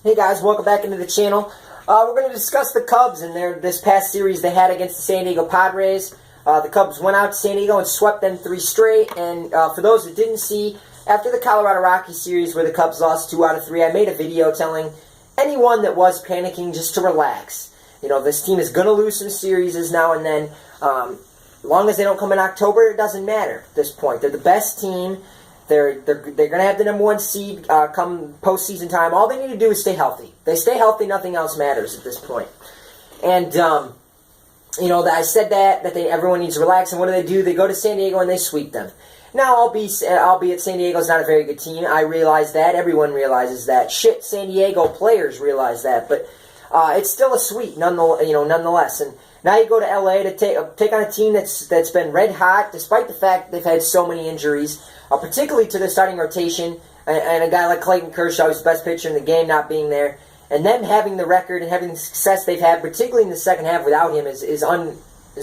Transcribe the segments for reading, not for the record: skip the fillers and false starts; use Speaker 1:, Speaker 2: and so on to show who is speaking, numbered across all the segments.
Speaker 1: Hey guys, welcome back into the channel. We're going to discuss the Cubs and this past series they had against the San Diego Padres. The Cubs went out to San Diego and swept them 3 straight. And for those that didn't see, after the Colorado Rockies series where the Cubs lost 2 out of 3, I made a video telling anyone that was panicking just to relax. You know, this team is going to lose some series now and then. As long as they don't come in October, it doesn't matter at this point. They're the best team. They're going to have the #1 seed come postseason time. All they need to do is stay healthy. If they stay healthy, nothing else matters at this point. And you know, I said that everyone needs to relax. And what do? They go to San Diego and they sweep them. Now, albeit San Diego's not a very good team, I realize that. Everyone realizes that. Shit, San Diego players realize that. But it's still a sweep, nonetheless. And now you go to LA to take on a team that's been red hot, despite the fact they've had so many injuries, particularly to the starting rotation, and a guy like Clayton Kershaw, who's the best pitcher in the game, not being there, and them having the record and having the success they've had, particularly in the second half without him, is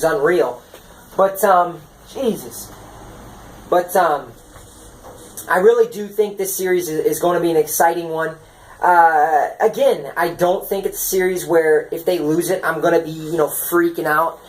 Speaker 1: unreal. But Jesus. But I really do think this series is going to be an exciting one. Again, I don't think it's a series where if they lose it, I'm going to be, freaking out.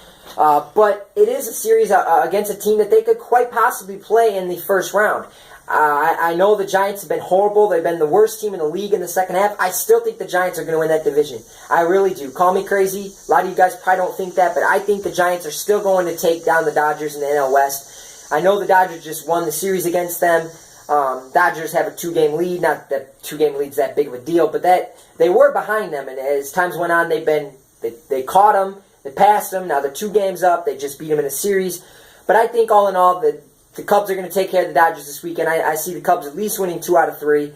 Speaker 1: But it is a series against a team that they could quite possibly play in the first round. I know the Giants have been horrible. They've been the worst team in the league in the second half. I still think the Giants are going to win that division. I really do. Call me crazy. A lot of you guys probably don't think that, but I think the Giants are still going to take down the Dodgers in the NL West. I know the Dodgers just won the series against them. Dodgers have a 2-game lead. Not that 2-game lead's that big of a deal, but that they were behind them, and as times went on, they caught them, they passed them. Now they're 2 games up. They just beat them in a series. But I think all in all, the Cubs are going to take care of the Dodgers this weekend. I see the Cubs at least winning 2 out of 3.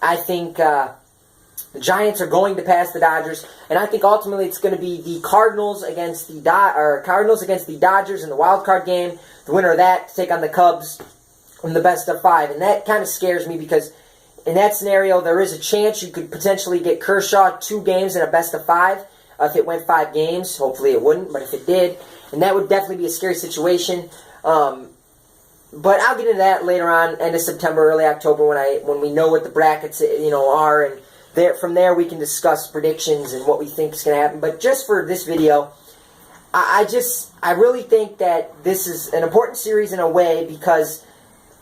Speaker 1: I think the Giants are going to pass the Dodgers, and I think ultimately it's going to be the Cardinals against the Dodgers in the wild card game. The winner of that to take on the Cubs in the best of 5, and that kind of scares me because in that scenario there is a chance you could potentially get Kershaw 2 games in a best of 5 if it went 5 games. Hopefully it wouldn't, but if it did, and that would definitely be a scary situation. But I'll get into that later on, end of September, early October, when we know what the brackets are, and from there we can discuss predictions and what we think is going to happen. But just for this video, I really think that this is an important series in a way because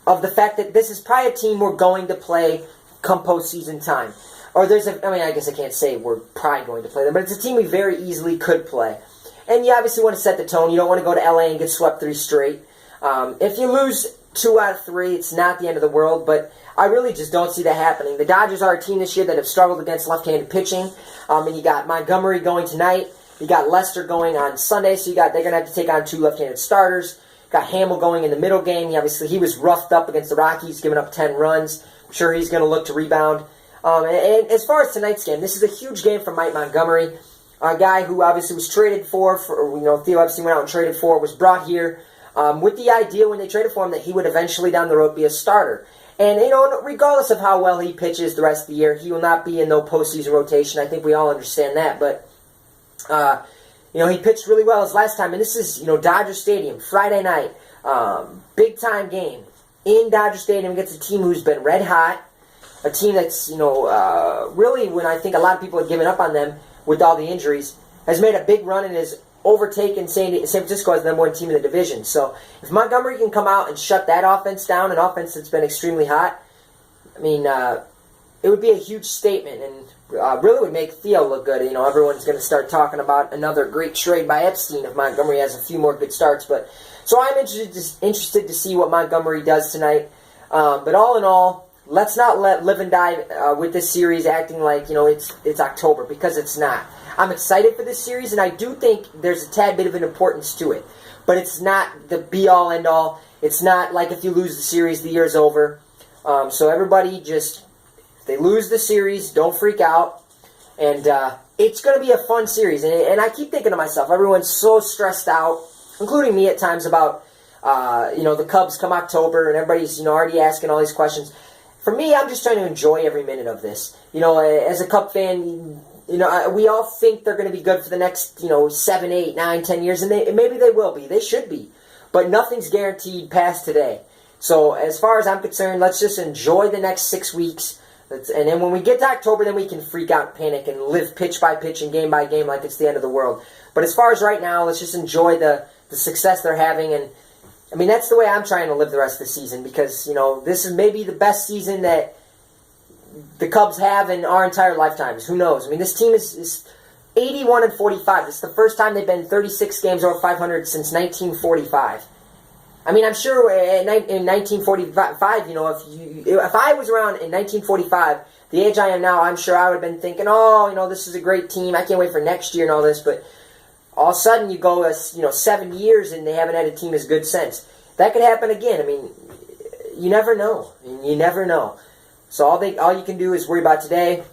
Speaker 1: of the fact that this is probably a team we're going to play come postseason time. Or I guess I can't say we're probably going to play them, but it's a team we very easily could play. And you obviously want to set the tone. You don't want to go to LA and get swept 3 straight. If you lose 2 out of 3, it's not the end of the world, but I really just don't see that happening. The Dodgers are a team this year that have struggled against left-handed pitching. And you got Montgomery going tonight. You got Lester going on Sunday, so they're going to have to take on 2 left-handed starters. Got Hamill going in the middle game. He was roughed up against the Rockies, giving up 10 runs. I'm sure he's going to look to rebound. And as far as tonight's game, this is a huge game for Mike Montgomery, a guy who obviously was traded for Theo Epstein went out and traded for, was brought here with the idea when they traded for him that he would eventually down the road be a starter. And, regardless of how well he pitches the rest of the year, he will not be in no postseason rotation. I think we all understand that. But, he pitched really well his last time. And this is, Dodger Stadium, Friday night, big-time game in Dodger Stadium against a team who's been red hot, a team that's, really, when I think a lot of people have given up on them with all the injuries, has made a big run and has overtaken San Francisco as the #1 team in the division. So if Montgomery can come out and shut that offense down, an offense that's been extremely hot, it would be a huge statement and really would make Theo look good. Everyone's going to start talking about another great trade by Epstein if Montgomery has a few more good starts. So I'm interested to see what Montgomery does tonight. But all in all, let's not live and die with this series acting like it's October, because it's not. I'm excited for this series, and I do think there's a tad bit of an importance to it. But it's not the be-all, end-all. It's not like if you lose the series, the year's over. So everybody if they lose the series, don't freak out. And it's going to be a fun series. And I keep thinking to myself, everyone's so stressed out, including me at times, about the Cubs come October, and everybody's already asking all these questions. For me, I'm just trying to enjoy every minute of this. As a Cub fan, we all think they're going to be good for the next, 7, 8, 9, 10 years, and maybe they will be. They should be. But nothing's guaranteed past today. So as far as I'm concerned, let's just enjoy the next 6 weeks. And then when we get to October, then we can freak out and panic and live pitch by pitch and game by game like it's the end of the world. But as far as right now, let's just enjoy the success they're having. And, I mean, that's the way I'm trying to live the rest of the season because, you know, this is maybe the best season that the Cubs have in our entire lifetimes. Who knows? I mean, this team is 81-45. This is the first time they've been 36 games over 500 since 1945. I mean, I'm sure in 1945, you know, if I was around in 1945, the age I am now, I'm sure I would have been thinking, oh, you know, this is a great team. I can't wait for next year and all this. But all of a sudden, you go, 7 years and they haven't had a team as good since. That could happen again. I mean, you never know. You never know. So all you can do is worry about today.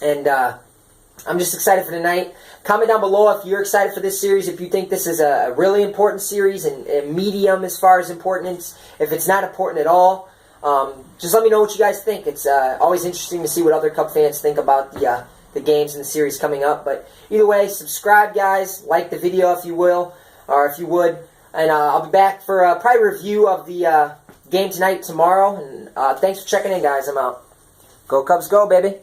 Speaker 1: And I'm just excited for tonight. Comment down below if you're excited for this series, if you think this is a really important series and medium as far as importance, if it's not important at all. Just let me know what you guys think. It's always interesting to see what other Cub fans think about the games and the series coming up. But either way, subscribe, guys. Like the video if you will, or if you would. And I'll be back for a probably review of the game tonight tomorrow. And thanks for checking in, guys. I'm out. Go Cubs, go, baby.